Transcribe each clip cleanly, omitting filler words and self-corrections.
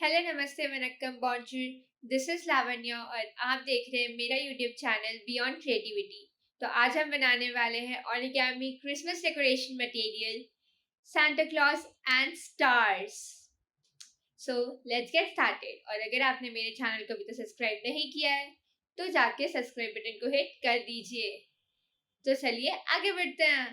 Hello नमस्ते Vanakkam bonjour. This is Lavanya और आप देख रहे हैं मेरा यूट्यूब चैनल बियॉन्ड क्रिएटिविटी। तो आज हम बनाने वाले हैं origami Christmas decoration material Santa Claus and stars. So let's get started. और अगर आपने मेरे चैनल को अभी तक सब्सक्राइब नहीं किया है तो जाके सब्सक्राइब बटन को हिट कर दीजिए। तो चलिए आगे बढ़ते हैं।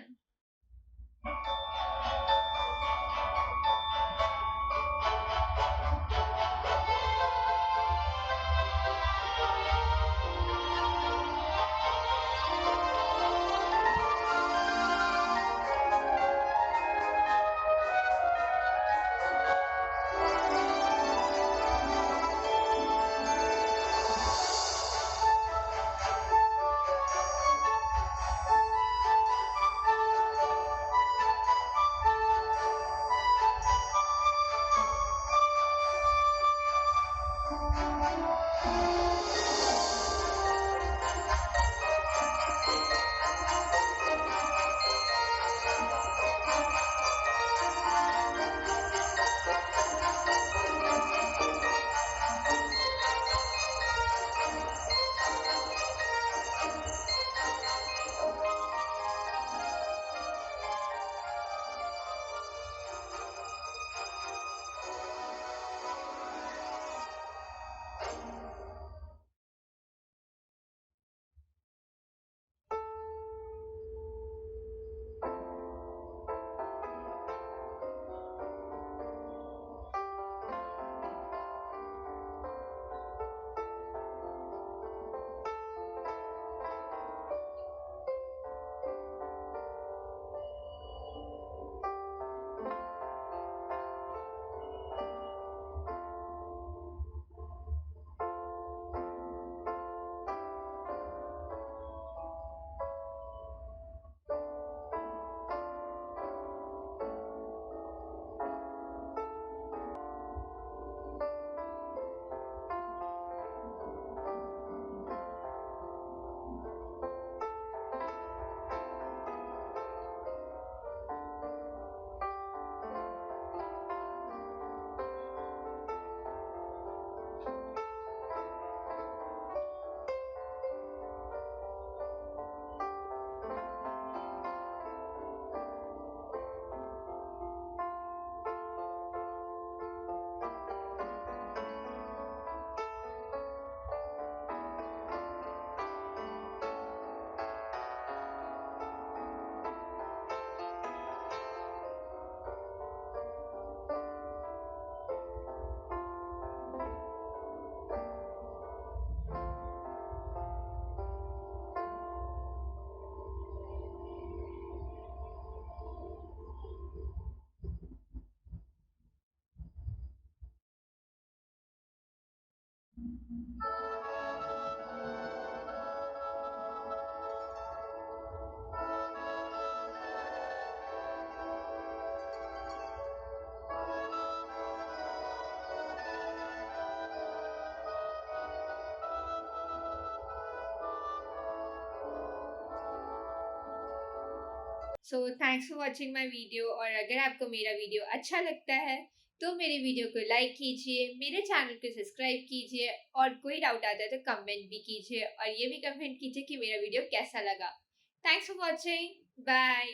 So thanks for watching my video. और अगर आपको मेरा वीडियो अच्छा लगता है तो मेरे वीडियो को लाइक कीजिए, मेरे चैनल को सब्सक्राइब कीजिए और कोई डाउट आता है तो कमेंट भी कीजिए और ये भी कमेंट कीजिए कि मेरा वीडियो कैसा लगा। Thanks for watching, bye.